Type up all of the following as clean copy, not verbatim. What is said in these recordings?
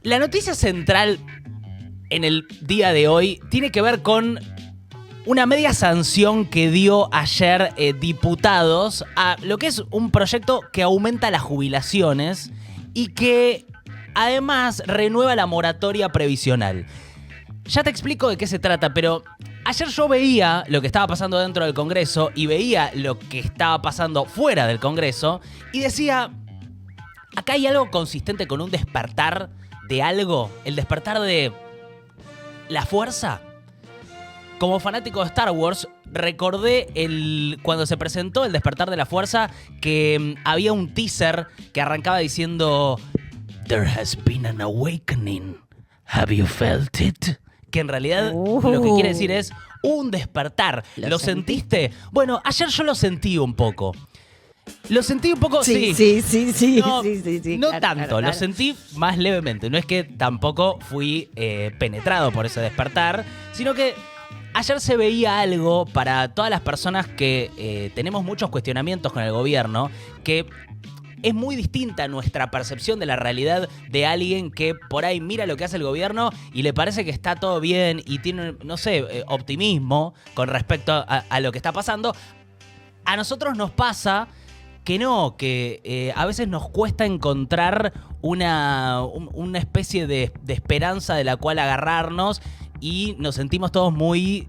La noticia central en el día de hoy tiene que ver con una media sanción que dio ayer diputados a lo que es un proyecto que aumenta las jubilaciones y que además renueva la moratoria previsional. Ya te explico de qué se trata, pero ayer yo veía lo que estaba pasando dentro del Congreso y veía lo que estaba pasando fuera del Congreso y decía, acá hay algo consistente con un despertar de algo, el despertar de la fuerza. Como fanático de Star Wars, recordé cuando se presentó el despertar de la fuerza que había un teaser que arrancaba diciendo "There has been an awakening. Have you felt it?" Que en realidad lo que quiere decir es un despertar. ¿Lo sentiste? Bueno, ayer yo lo sentí un poco. Lo sentí un poco, sí. Sí. No claro, tanto, claro. lo sentí más levemente. No es que tampoco fui penetrado por ese despertar, sino que ayer se veía algo para todas las personas que tenemos muchos cuestionamientos con el gobierno, que es muy distinta nuestra percepción de la realidad de alguien que por ahí mira lo que hace el gobierno y le parece que está todo bien y tiene, no sé, optimismo con respecto a lo que está pasando. A nosotros nos pasa que no, que a veces nos cuesta encontrar una especie de esperanza de la cual agarrarnos y nos sentimos todos muy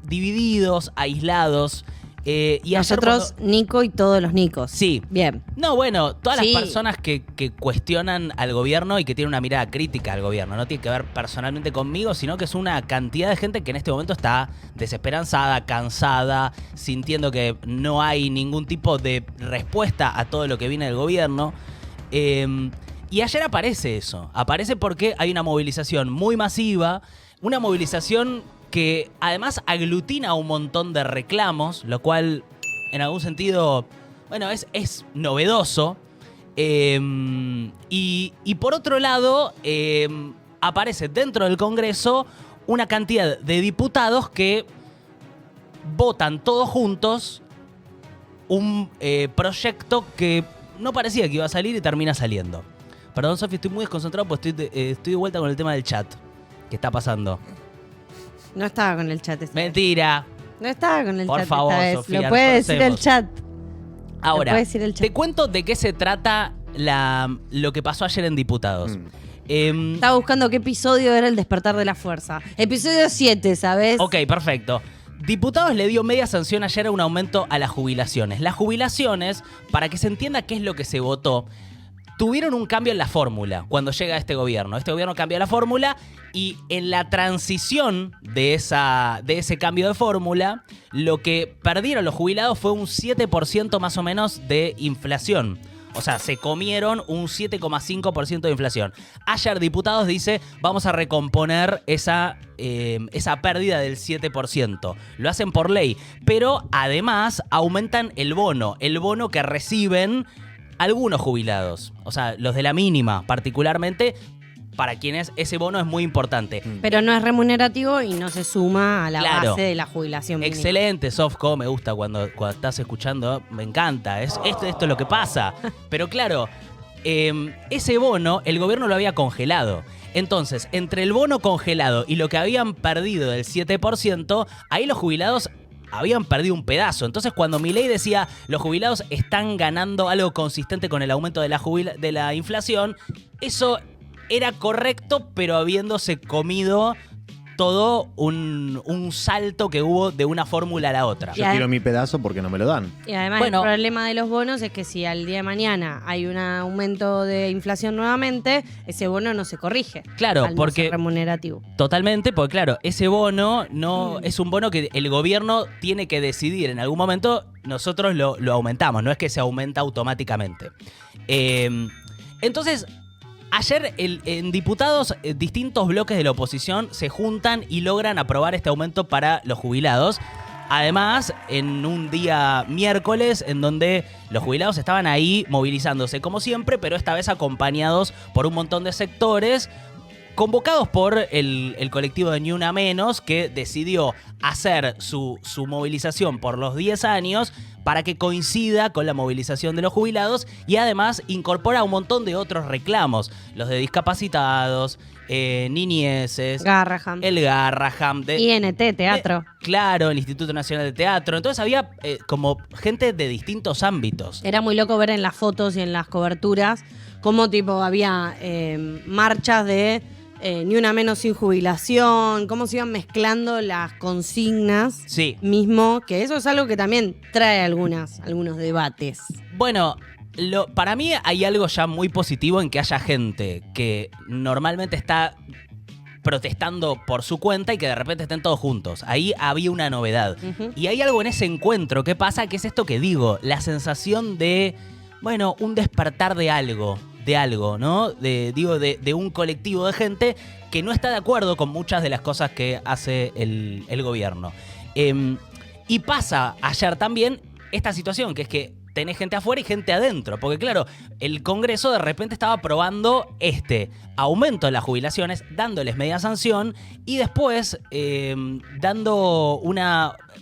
divididos, aislados. Y nosotros, Nico y todos los Nicos. Sí. Bien. No, bueno, todas Sí. las personas que cuestionan al gobierno y que tienen una mirada crítica al gobierno. No tiene que ver personalmente conmigo, sino que es una cantidad de gente que en este momento está desesperanzada, cansada, sintiendo que no hay ningún tipo de respuesta a todo lo que viene del gobierno. Y ayer aparece eso. Aparece porque hay una movilización muy masiva, una movilización que además aglutina un montón de reclamos, lo cual en algún sentido, bueno, es novedoso. Y por otro lado, aparece dentro del Congreso una cantidad de diputados que votan todos juntos un proyecto que no parecía que iba a salir y termina saliendo. Perdón, Sofi, estoy muy desconcentrado porque estoy de vuelta con el tema del chat. ¿Qué está pasando? No estaba con el chat esta vez. Mentira. No estaba con el Por chat favor, esta vez. Sofía, Lo puede nos decir el conocemos. chat. Ahora, puede decir el chat. te cuento de qué se trata lo que pasó ayer en Diputados. Estaba buscando qué episodio era el despertar de la fuerza. Episodio 7, ¿sabes? Ok, perfecto. Diputados le dio media sanción ayer a un aumento a las jubilaciones. Las jubilaciones, para que se entienda qué es lo que se votó, tuvieron un cambio en la fórmula cuando llega este gobierno. Este gobierno cambia la fórmula y en la transición de ese cambio de fórmula, lo que perdieron los jubilados fue un 7% más o menos de inflación. O sea, se comieron un 7,5% de inflación. Ayer Diputados dice, vamos a recomponer esa pérdida del 7%. Lo hacen por ley, pero además aumentan el bono que reciben algunos jubilados, o sea, los de la mínima particularmente, para quienes ese bono es muy importante. Pero no es remunerativo y no se suma a la Claro. base de la jubilación mínima. Excelente, Sofco, me gusta cuando estás escuchando, me encanta, esto es lo que pasa. Pero claro, ese bono el gobierno lo había congelado. Entonces, entre el bono congelado y lo que habían perdido del 7%, ahí los jubilados habían perdido un pedazo. Entonces, cuando Milei decía los jubilados están ganando algo consistente con el aumento de la inflación, eso era correcto, pero habiéndose comido todo un salto que hubo de una fórmula a la otra. Y Yo quiero mi pedazo porque no me lo dan. Y además Bueno. el problema de los bonos es que si al día de mañana hay un aumento de inflación nuevamente, ese bono no se corrige. Claro, al no porque ser remunerativo. Totalmente, porque claro, ese bono no es un bono que el gobierno tiene que decidir en algún momento, nosotros lo aumentamos, no es que se aumenta automáticamente. Entonces, ayer en Diputados, distintos bloques de la oposición se juntan y logran aprobar este aumento para los jubilados. Además, en un día miércoles en donde los jubilados estaban ahí movilizándose como siempre, pero esta vez acompañados por un montón de sectores convocados por el colectivo de Ni Una Menos, que decidió hacer su movilización por los 10 años para que coincida con la movilización de los jubilados y además incorpora un montón de otros reclamos, los de discapacitados, niñeces, Garraham. el Garraham, INT, teatro. Claro, el Instituto Nacional de Teatro. Entonces había como gente de distintos ámbitos. Era muy loco ver en las fotos y en las coberturas cómo tipo había marchas de Ni Una Menos sin jubilación, cómo se iban mezclando las consignas. Sí. Mismo, que eso es algo que también trae algunos debates. Bueno, para mí hay algo ya muy positivo en que haya gente que normalmente está protestando por su cuenta y que de repente estén todos juntos. Ahí había una novedad. Ujú. Y hay algo en ese encuentro que pasa, que es esto que digo, la sensación de, bueno, un despertar de algo, ¿no? De un colectivo de gente que no está de acuerdo con muchas de las cosas que hace el gobierno. Y pasa ayer también esta situación, que es que tenés gente afuera y gente adentro. Porque claro, el Congreso de repente estaba aprobando aumento de las jubilaciones, dándoles media sanción y después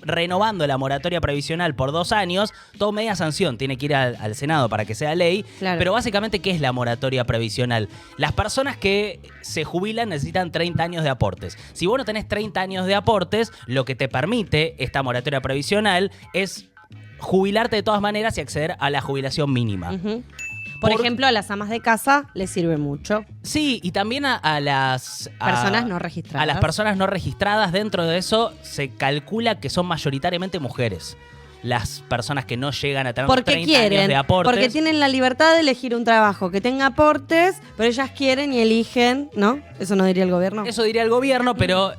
renovando la moratoria previsional por 2 años, todo media sanción. Tiene que ir al Senado para que sea ley. Claro. Pero básicamente, ¿qué es la moratoria previsional? Las personas que se jubilan necesitan 30 años de aportes. Si vos no tenés 30 años de aportes, lo que te permite esta moratoria previsional es jubilarte de todas maneras y acceder a la jubilación mínima. Ujú. Por ejemplo, a las amas de casa les sirve mucho. Sí, y también a las Personas no registradas. A las personas no registradas. Dentro de eso se calcula que son mayoritariamente mujeres. Las personas que no llegan a tener Porque 30 años quieren, de aportes. porque tienen la libertad de elegir un trabajo que tenga aportes, pero ellas quieren y eligen, ¿no? Eso no diría el gobierno. Eso diría el gobierno, pero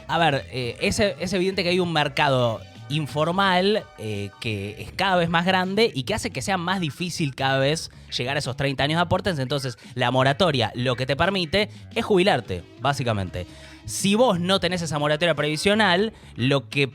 a ver, es evidente que hay un mercado informal que es cada vez más grande y que hace que sea más difícil cada vez llegar a esos 30 años de aportes. Entonces, la moratoria lo que te permite es jubilarte, básicamente. Si vos no tenés esa moratoria previsional, lo que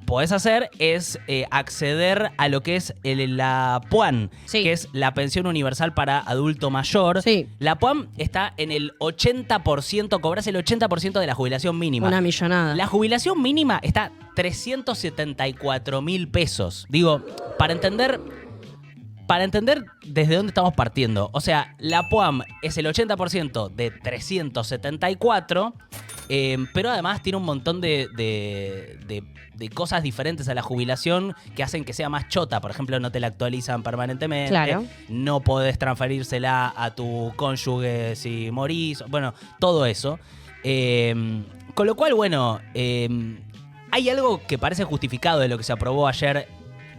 podés hacer es acceder a lo que es la PUAN, Sí. que es la pensión universal para adulto mayor. Sí. La PUAN está en el 80%, cobras el 80% de la jubilación mínima. Una millonada. La jubilación mínima está 374.000 pesos. Digo, para entender desde dónde estamos partiendo. O sea, la PUAM es el 80% de 374, pero además tiene un montón de cosas diferentes a la jubilación que hacen que sea más chota. Por ejemplo, no te la actualizan permanentemente. Claro. No podés transferírsela a tu cónyuge si morís. Bueno, todo eso. Con lo cual, bueno, hay algo que parece justificado de lo que se aprobó ayer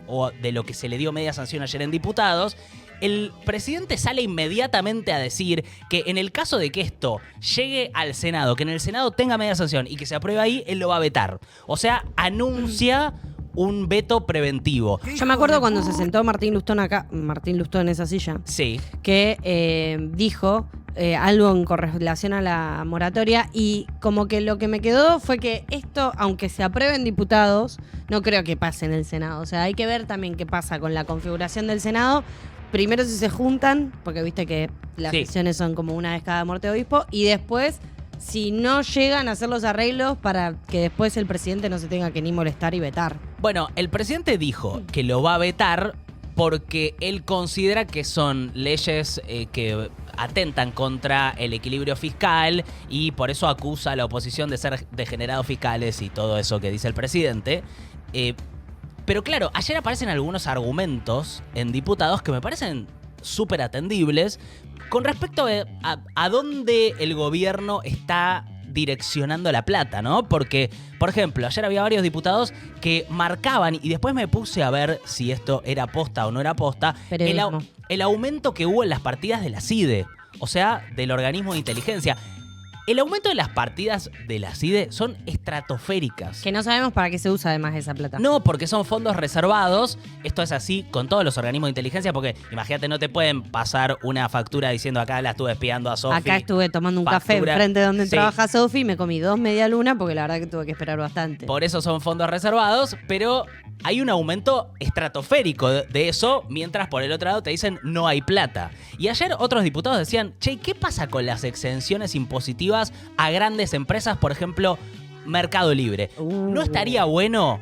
o de lo que se le dio media sanción ayer en diputados. El presidente sale inmediatamente a decir que en el caso de que esto llegue al Senado, que en el Senado tenga media sanción y que se apruebe ahí, él lo va a vetar. O sea, anuncia un veto preventivo. Yo me acuerdo cuando se sentó Martín Lustón en esa silla, Sí. que dijo algo con relación a la moratoria y como que lo que me quedó fue que esto, aunque se aprueben diputados, no creo que pase en el Senado. O sea, hay que ver también qué pasa con la configuración del Senado. Primero si se juntan, porque viste que las Sí. sesiones son como una vez cada muerte de obispo, y después si no llegan a hacer los arreglos para que después el presidente no se tenga que ni molestar y vetar. Bueno, el presidente dijo que lo va a vetar porque él considera que son leyes que atentan contra el equilibrio fiscal y por eso acusa a la oposición de ser degenerados fiscales y todo eso que dice el presidente. Pero claro, ayer aparecen algunos argumentos en diputados que me parecen súper atendibles con respecto a dónde el gobierno está direccionando la plata, ¿no? Porque, por ejemplo, ayer había varios diputados que marcaban, y después me puse a ver si esto era posta o no era posta, el aumento que hubo en las partidas de la CIDE, o sea, del organismo de inteligencia. El aumento de las partidas de la CIDE son estratosféricas. Que no sabemos para qué se usa además esa plata. No, porque son fondos reservados. Esto es así con todos los organismos de inteligencia, porque imagínate, no te pueden pasar una factura diciendo acá la estuve espiando a Sofi. Acá estuve tomando un café Factura. enfrente de donde Sí. trabaja Sofi y me comí 2 medialunas porque la verdad que tuve que esperar bastante. Por eso son fondos reservados, pero hay un aumento estratosférico de eso, mientras por el otro lado te dicen no hay plata. Y ayer otros diputados decían, che, ¿qué pasa con las exenciones impositivas a grandes empresas, por ejemplo, Mercado Libre? ¿No estaría bueno?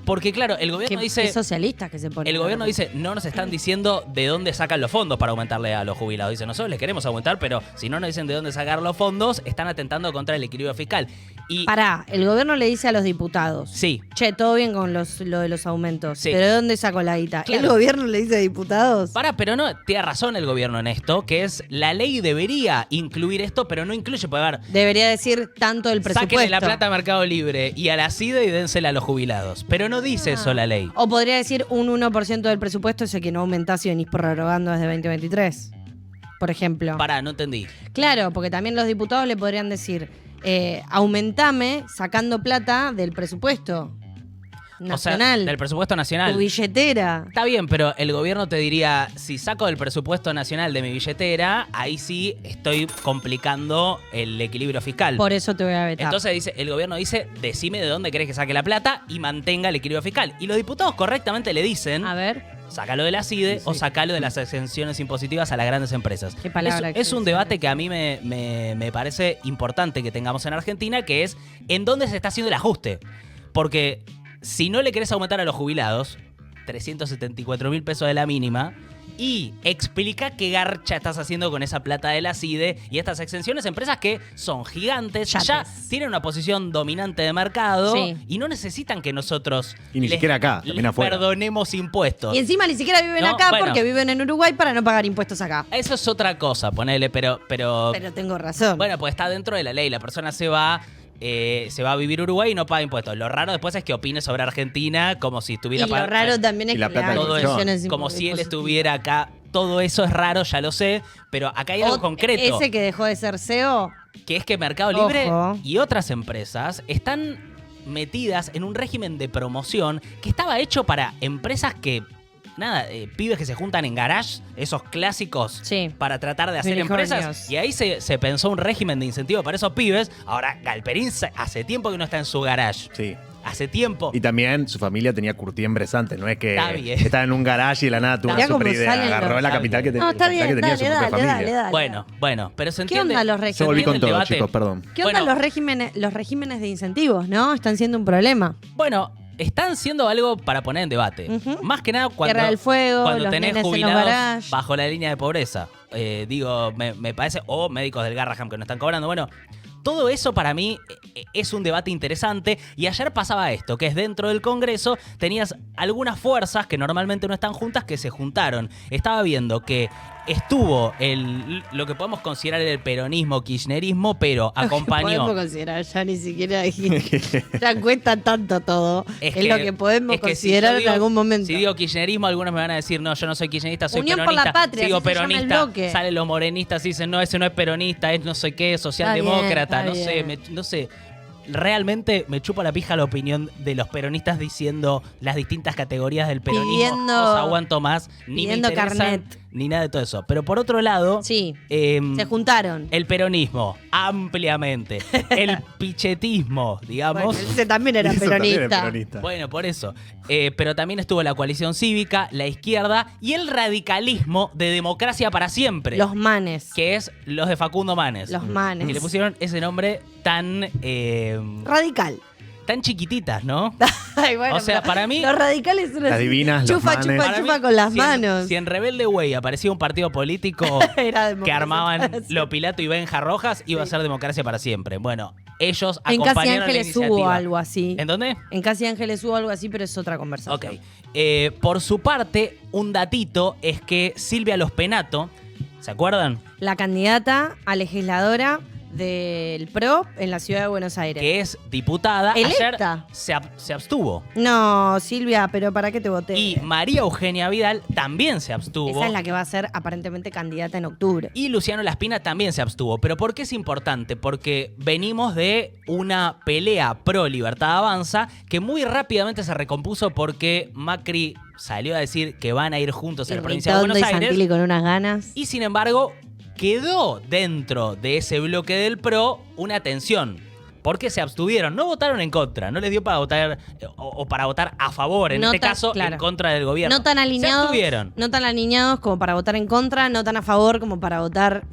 Porque claro, el gobierno Qué dice... socialistas que se ponen. El gobierno dice, no nos están diciendo de dónde sacan los fondos para aumentarle a los jubilados. Dice, nosotros les queremos aumentar, pero si no nos dicen de dónde sacar los fondos, están atentando contra el equilibrio fiscal. Y Pará, el gobierno le dice a los diputados. sí, Che, todo bien con lo de los aumentos. Sí. ¿Pero de dónde sacó la guita? Claro. ¿El gobierno le dice a diputados? pero no, tiene razón el gobierno en esto, que es la ley debería incluir esto, pero no incluye, puede haber, Debería decir tanto el presupuesto. sáquenle la plata a Mercado Libre y a la CIDE y dénsela a los jubilados. Pero no dice eso la ley. O podría decir un 1% del presupuesto, ese que no aumentás y venís prorrogando desde 2023. Por ejemplo. Pará, no entendí. Claro, porque también los diputados le podrían decir, aumentame sacando plata del presupuesto nacional. O sea, del presupuesto nacional. Tu billetera. Está bien, pero el gobierno te diría, si saco del presupuesto nacional de mi billetera, ahí sí estoy complicando el equilibrio fiscal. Por eso te voy a vetar. Entonces el gobierno dice, decime de dónde querés que saque la plata y mantenga el equilibrio fiscal. Y los diputados correctamente le dicen, A ver, sácalo de la CIDE o sácalo de las exenciones impositivas a las grandes empresas. Qué palabra Es un exenciones. debate que a mí me parece importante que tengamos en Argentina, que es en dónde se está haciendo el ajuste. Porque si no le querés aumentar a los jubilados 374.000 pesos de la mínima, y explica qué garcha estás haciendo con esa plata de la CIDE y estas exenciones, empresas que son gigantes, Yates. ya tienen una posición dominante de mercado Sí. y no necesitan que nosotros Y ni siquiera acá, también les afuera. perdonemos impuestos. y encima ni siquiera viven No, acá bueno. porque viven en Uruguay para no pagar impuestos acá. Eso es otra cosa, ponele, pero Pero tengo razón. bueno, pues está dentro de la ley. La persona se va a vivir a Uruguay y no paga impuestos. Lo raro después es que opine sobre Argentina como si estuviera y lo pagando. raro también es Y la que le plata hagan todo que eso, exenciones como si él impositivas. estuviera acá. Todo eso es raro, ya lo sé, pero acá hay algo concreto, Ese que dejó de ser CEO, que es que Mercado Libre Ojo. y otras empresas están metidas en un régimen de promoción que estaba hecho para empresas que, pibes que se juntan en garage, esos clásicos, Sí. para tratar de hacer Unicornios. empresas. Y ahí se pensó un régimen de incentivo para esos pibes. Ahora, Galperín hace tiempo que no está en su garage. Sí. Hace tiempo. Y también su familia tenía curtiembres antes, no es que Está bien. estaba en un garage y de la nada tuvo Mirá una super cómo idea. salen Agarró los- la capital que, No, está bien, que tenía dale, su propia dale, familia. dale, dale. Bueno, pero se ¿Qué entiende. onda los Yo regímenes? volví con el todo, debate. chicos, perdón. ¿Qué onda Bueno. los regímenes de incentivos, no? Están siendo un problema. Bueno, están siendo algo para poner en debate. Ujú. Más que nada Tierra del Fuego, cuando los tenés nenes en los jubilados garages. bajo la línea de pobreza. Me parece, o médicos del Garraham que no están cobrando. Bueno, todo eso para mí es un debate interesante. Y ayer pasaba esto, que es dentro del Congreso tenías algunas fuerzas que normalmente no están juntas que se juntaron. Estaba viendo que estuvo lo que podemos considerar el peronismo, kirchnerismo, pero acompañó. Podemos considerar, ya ni siquiera ya cuesta tanto todo. Es que- lo que podemos es que si considerar yo digo- en algún momento. Si digo kirchnerismo, algunos me van a decir, no, yo no soy kirchnerista, soy Unión por peronista. la Patria, Si digo así se llama el peronista, bloque. salen los morenistas y dicen, no, ese no es peronista, es no sé qué, socialdemócrata, Está no bien, sé, está bien. no sé. Realmente me chupa la pija la opinión de los peronistas diciendo las distintas categorías del peronismo. Pidiendo- no aguanto más, ni me pidiendo interesan, carnet. ni nada de todo eso. Pero por otro lado, Sí, em, se juntaron. el peronismo, ampliamente. El pichetismo, digamos. Bueno, ese también era Y eso también peronista. es peronista. Bueno, por eso. Pero también estuvo la coalición cívica, la izquierda y el radicalismo de Democracia para Siempre. Los manes. Que es los de Facundo Manes. Los manes. Y le pusieron ese nombre tan Radical. tan chiquititas, ¿no? Ay, bueno, O sea, pero para mí- los radicales son Las así. divinas, los chupa, manes. chupa, Para chupa mí, con las si manos. Si en Rebelde Way aparecía un partido político Era Democracia que armaban para Siempre. Lo Pilato y Benja Rojas, iba a ser Democracia para Siempre. Bueno, ellos En Casi acompañaron la Ángeles hubo iniciativa. algo así. ¿En dónde? En Casi Ángeles hubo algo así, pero es otra conversación. Ok. Por su parte, un datito es que Silvia Lospenato, ¿se acuerdan? La candidata a legisladora del PRO en la ciudad de Buenos Aires. que es diputada, Electa. ayer se abstuvo. No, Silvia, pero ¿para qué te voté? Y María Eugenia Vidal también se abstuvo. Esa es la que va a ser aparentemente candidata en octubre. Y Luciano Laspina también se abstuvo. ¿Pero por qué es importante? Porque venimos de una pelea pro Libertad Avanza que muy rápidamente se recompuso porque Macri salió a decir que van a ir juntos a la provincia de Ritondo Buenos y Aires. Santilli con unas ganas. Y sin embargo, quedó dentro de ese bloque del PRO una tensión. Porque se abstuvieron, no votaron en contra, no les dio para votar o para votar a favor, en No este tan- caso, claro. en contra del gobierno. No tan alineados. Se abstuvieron. No tan alineados como para votar en contra, no tan a favor como para votar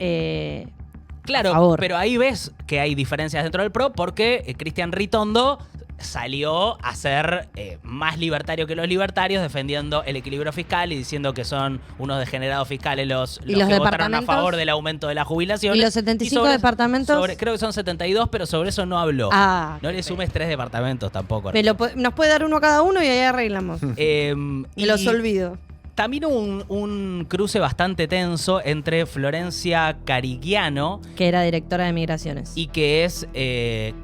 Claro, a favor. pero ahí ves que hay diferencias dentro del PRO porque Cristian Ritondo salió a ser más libertario que los libertarios, defendiendo el equilibrio fiscal y diciendo que son unos degenerados fiscales los ¿Y los que votaron a departamentos? favor del aumento de la jubilación. ¿Y los 75 departamentos? Creo que son 72, pero sobre eso no habló. Ah, No le sumes 3 departamentos tampoco. nos puede dar uno a cada uno y ahí arreglamos. Me Me los olvido. También hubo un cruce bastante tenso entre Florencia Carigiano, Que era directora de Migraciones. y que es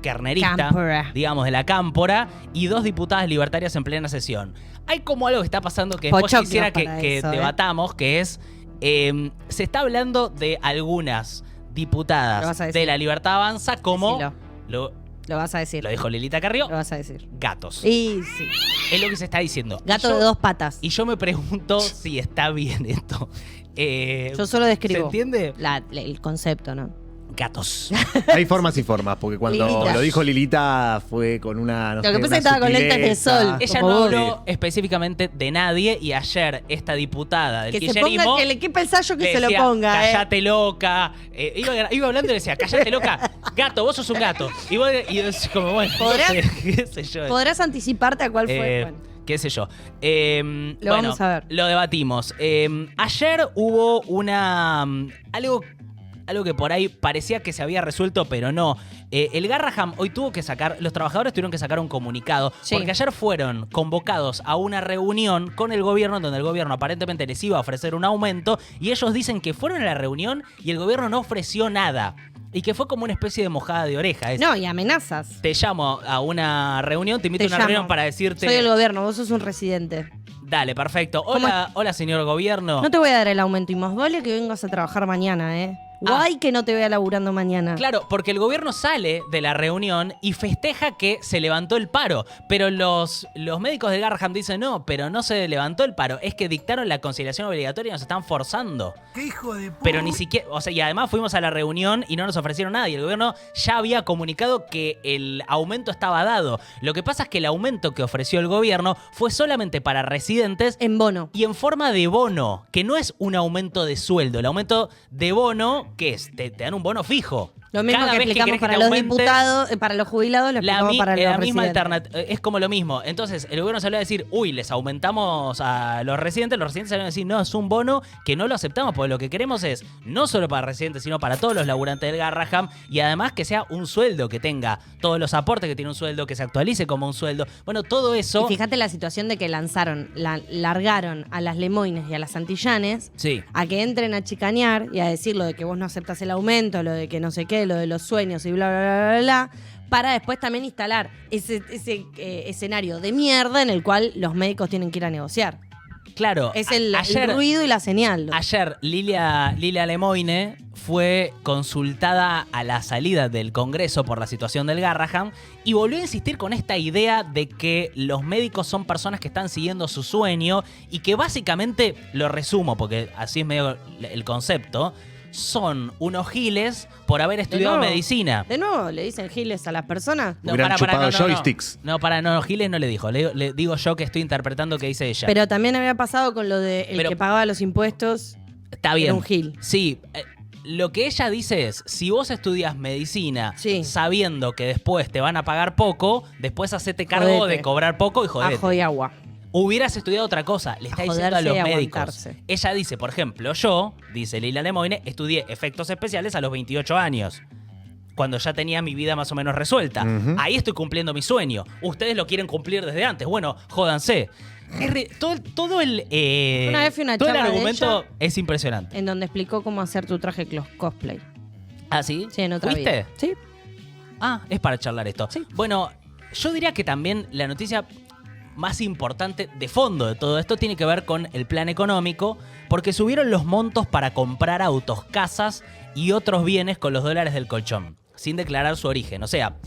carnerista, Cámpora. digamos, de la Cámpora, y 2 diputadas libertarias en plena sesión. Hay como algo que está pasando que después Pochoclo quisiera para que eso, debatamos, que es, se está hablando de algunas Lo vas diputadas a decir. de la Libertad Avanza como, Decilo. Lo vas a decir. lo dijo Lilita Carrió, Lo vas a decir. gatos. Y sí. Es lo que se está diciendo. Gato Y yo- de 2 patas. Y yo me pregunto si está bien esto. Yo solo describo. ¿Se entiende? El concepto, ¿no? Gatos. Hay formas y formas, porque cuando Lilita. lo dijo Lilita fue con una. Lo que pasa es que estaba con lentes de sol. Ella Como no vos. habló específicamente de nadie y ayer esta diputada del Que se kirchnerismo ponga, que le quepa el sallo que le se lo decía, ponga, Cállate loca. Iba hablando y decía, cállate loca. Gato, vos sos un gato. Y yo decía como, bueno, ¿Podrás? no sé, qué sé yo. ¿Podrás anticiparte a cuál fue? Bueno. Qué sé yo. Lo vamos a ver. Lo debatimos. Ayer hubo algo que por ahí parecía que se había resuelto, pero no. El Garraham hoy los trabajadores tuvieron que sacar un comunicado, Sí. porque ayer fueron convocados a una reunión con el gobierno, donde el gobierno aparentemente les iba a ofrecer un aumento, y ellos dicen que fueron a la reunión y el gobierno no ofreció nada. Y que fue como una especie de mojada de oreja. No, y amenazas. Te llamo a una reunión, te invito a una llamo. reunión para decirte... Soy el gobierno, vos sos un residente. Dale, perfecto. Hola, señor gobierno. No te voy a dar el aumento y más vale que vengas a trabajar mañana, ¿eh? Guay que no te vea laburando mañana. Claro, porque el gobierno sale de la reunión y festeja que se levantó el paro. Pero los médicos del Garraham dicen, no, pero no se levantó el paro. Es que dictaron la conciliación obligatoria y nos están forzando. ¡Qué hijo de puta! Pero ni siquiera, o sea, y además fuimos a la reunión y no nos ofrecieron nada. Y el gobierno ya había comunicado que el aumento estaba dado. Lo que pasa es que el aumento que ofreció el gobierno fue solamente para residentes En bono. y en forma de bono, que no es un aumento de sueldo. El aumento de bono, ¿qué es? Te dan un bono fijo. Lo mismo Cada que vez explicamos querés que para te los aumente, diputados, para los jubilados, lo explicamos para los la misma residentes. alternativa. Es como lo mismo. Entonces, el gobierno salió a decir, uy, les aumentamos a los residentes. Los residentes salieron a decir, no, es un bono que no lo aceptamos, porque lo que queremos es, no solo para residentes, sino para todos los laburantes del Garraham, y además que sea un sueldo, que tenga todos los aportes, que tiene un sueldo, que se actualice como un sueldo. Bueno, todo eso... Y fíjate la situación de que largaron a las Lemoines y a las Santillanes Sí. a que entren a chicanear y a decir lo de que vos no aceptas el aumento, lo de que no sé qué, lo de los sueños y bla, bla, bla, bla, bla, para después también instalar ese escenario de mierda en el cual los médicos tienen que ir a negociar. Claro. Es el ayer, ruido y la señal. Ayer Lilia Lemoine fue consultada a la salida del Congreso por la situación del Garraham y volvió a insistir con esta idea de que los médicos son personas que están siguiendo su sueño y que básicamente, lo resumo porque así es medio el concepto, son unos giles por haber estudiado nuevo. medicina. De nuevo, le dicen giles a las personas. Hubieran chupado joysticks. No, Giles no le dijo. Le digo yo que estoy interpretando que dice ella. Pero también había pasado con lo de el Pero- que pagaba los impuestos. Está bien. Era un gil. Sí. Lo que ella dice es, si vos estudias medicina Sí. sabiendo que después te van a pagar poco, después hacete cargo Jodete. de cobrar poco y jodete. Ajo y agua. Hubieras estudiado otra cosa, le está A diciendo a joderse los y médicos. aguantarse. Ella dice, por ejemplo, yo, dice Lila Lemoine, estudié efectos especiales a los 28 años. Cuando ya tenía mi vida más o menos resuelta. Ujú. Ahí estoy cumpliendo mi sueño. Ustedes lo quieren cumplir desde antes. Bueno, jódanse. Todo el Una vez fui a una todo el charla de argumento ella. es impresionante. En donde explicó cómo hacer tu traje cosplay. ¿Ah, sí? Sí, en otra ¿Fuiste? vida. Sí. Ah, es para charlar esto. Sí. Bueno, yo diría que también la noticia más importante de fondo de todo esto tiene que ver con el plan económico, porque subieron los montos para comprar autos, casas y otros bienes con los dólares del colchón, sin declarar su origen. O sea,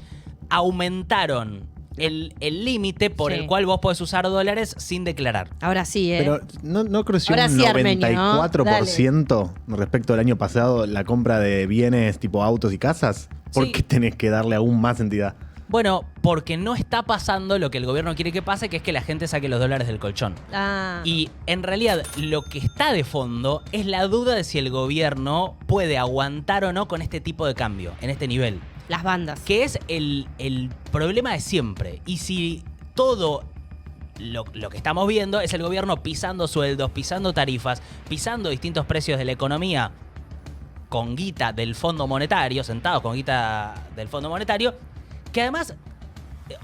aumentaron el límite por Sí. el cual vos podés usar dólares sin declarar. Ahora sí, Pero no creció Ahora un sí, Armenio, ¿no? 94% respecto al año pasado la compra de bienes tipo autos y casas. ¿Por Sí. qué tenés que darle aún más entidad? Bueno, porque no está pasando lo que el gobierno quiere que pase, que es que la gente saque los dólares del colchón. Ah, Y en realidad lo que está de fondo es la duda de si el gobierno puede aguantar o no con este tipo de cambio, en este nivel. las bandas. Que es el problema de siempre. Y si todo lo que estamos viendo es el gobierno pisando sueldos, pisando tarifas, pisando distintos precios de la economía con guita del Fondo Monetario, sentados con guita del Fondo Monetario, que además,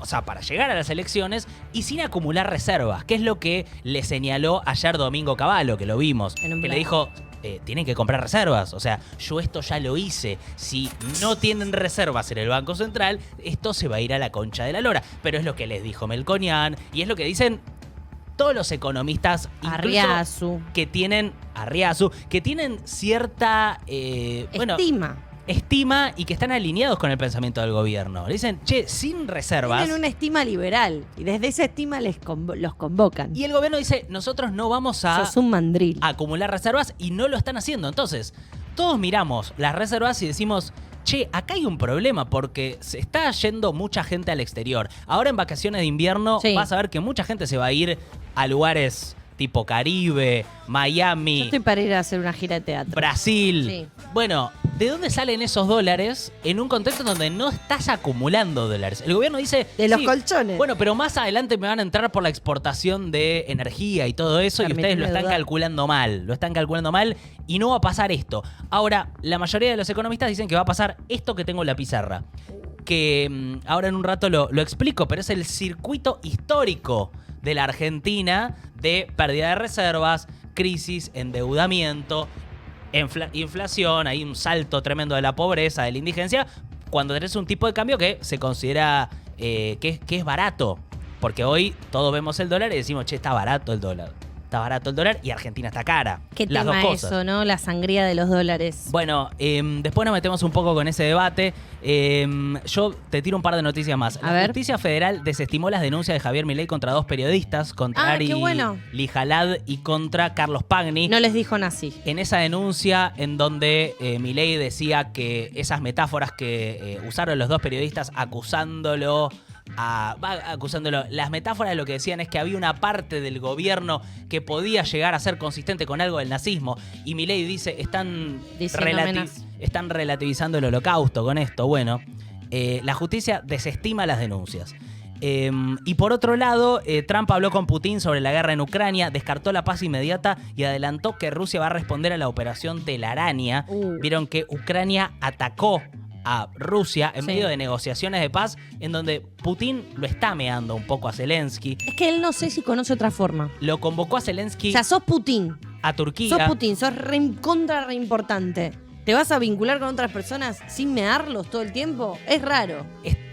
o sea, para llegar a las elecciones y sin acumular reservas, que es lo que le señaló ayer Domingo Cavallo, que lo vimos, En un que le blog. dijo, tienen que comprar reservas, o sea, yo esto ya lo hice, si no tienen reservas en el Banco Central, esto se va a ir a la concha de la lora, pero es lo que les dijo Melconian y es lo que dicen todos los economistas, incluso Arriazu. que tienen, Arriazu, que tienen cierta, estima y que están alineados con el pensamiento del gobierno. Le dicen, che, sin reservas. Tienen una estima liberal y desde esa estima los convocan. Y el gobierno dice, nosotros no vamos a Sos un mandril. acumular reservas y no lo están haciendo. Entonces, todos miramos las reservas y decimos, che, acá hay un problema porque se está yendo mucha gente al exterior. Ahora en vacaciones de invierno Sí. vas a ver que mucha gente se va a ir a lugares tipo Caribe, Miami, Yo estoy para ir a hacer una gira de teatro. Brasil. Sí. Bueno, ¿de dónde salen esos dólares en un contexto donde no estás acumulando dólares? El gobierno dice... De los sí, colchones. Bueno, pero más adelante me van a entrar por la exportación de energía y todo eso y ustedes Permitime lo están dudar. calculando mal. Lo están calculando mal y no va a pasar esto. Ahora, la mayoría de los economistas dicen que va a pasar esto que tengo en la pizarra. Que ahora en un rato lo explico, pero es el circuito histórico de la Argentina de pérdida de reservas, crisis, endeudamiento, inflación, hay un salto tremendo de la pobreza, de la indigencia, cuando tenés un tipo de cambio que se considera que es barato. Porque hoy todos vemos el dólar y decimos, che, está barato el dólar. Está barato el dólar y Argentina está cara. ¿Qué Las tema dos cosas. eso, no? La sangría de los dólares. Bueno, después nos metemos un poco con ese debate. Yo te tiro un par de noticias más. A La ver. Justicia Federal desestimó las denuncias de Javier Milei contra dos periodistas, contra Ah, Ari qué bueno. Lijalad y contra Carlos Pagni. No les dijo nazi. En esa denuncia en donde Milei decía que esas metáforas que usaron los dos periodistas acusándolo, las metáforas de lo que decían es que había una parte del gobierno que podía llegar a ser consistente con algo del nazismo y Milei dice, están relativizando el holocausto con esto. Bueno, la justicia desestima las denuncias. Y por otro lado, Trump habló con Putin sobre la guerra en Ucrania, descartó la paz inmediata y adelantó que Rusia va a responder a la operación Telaraña. Vieron que Ucrania atacó a Rusia en medio de negociaciones de paz en donde Putin lo está meando un poco a Zelensky. Es que él no sé si conoce otra forma. Lo convocó a Zelensky O sea, sos Putin. a Turquía. Sos Putin, sos re importante. ¿Te vas a vincular con otras personas sin mearlos todo el tiempo? Es raro.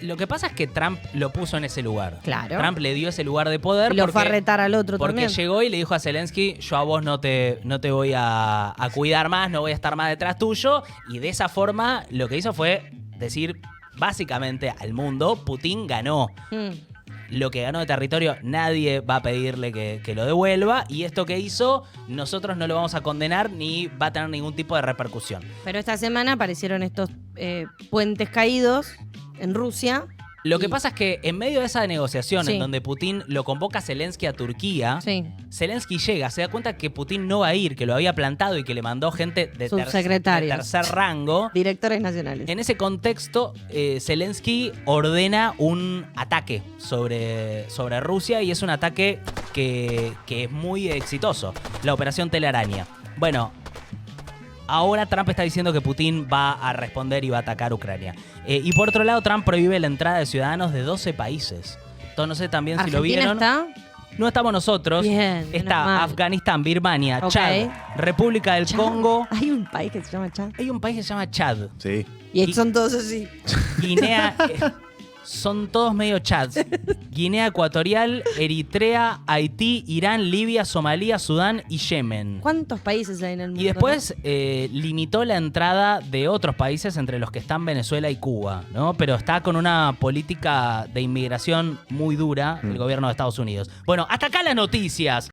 Lo que pasa es que Trump lo puso en ese lugar. Claro. Trump le dio ese lugar de poder Y lo fue a retar al otro porque también. llegó y le dijo a Zelensky, yo a vos no te voy a cuidar más, no voy a estar más detrás tuyo. Y de esa forma lo que hizo fue decir básicamente al mundo, Putin ganó. Lo que ganó de territorio, nadie va a pedirle que lo devuelva. Y esto que hizo, nosotros no lo vamos a condenar ni va a tener ningún tipo de repercusión. Pero esta semana aparecieron estos puentes caídos en Rusia. Lo que pasa es que en medio de esa negociación Sí. en donde Putin lo convoca a Zelensky a Turquía, Sí. Zelensky llega, se da cuenta que Putin no va a ir, que lo había plantado y que le mandó gente de Subsecretarios. tercer rango. Directores nacionales. En ese contexto, Zelensky ordena un ataque sobre Rusia y es un ataque que es muy exitoso, la operación Telaraña. Bueno, ahora Trump está diciendo que Putin va a responder y va a atacar Ucrania. Y por otro lado, Trump prohíbe la entrada de ciudadanos de 12 países. Entonces no sé también si lo ¿Argentina vieron. está? no estamos nosotros. Bien, menos Está mal. Afganistán, Birmania, Ok. Chad, República del Chad. Congo. Hay un país que se llama Chad. Hay un país que se llama Chad. Sí. Y son todos así. Guinea. Son todos medio chads. Guinea Ecuatorial, Eritrea, Haití, Irán, Libia, Somalia, Sudán y Yemen. ¿Cuántos países hay en el mundo? Y después limitó la entrada de otros países entre los que están Venezuela y Cuba, ¿no? Pero está con una política de inmigración muy dura el gobierno de Estados Unidos. Bueno, hasta acá las noticias.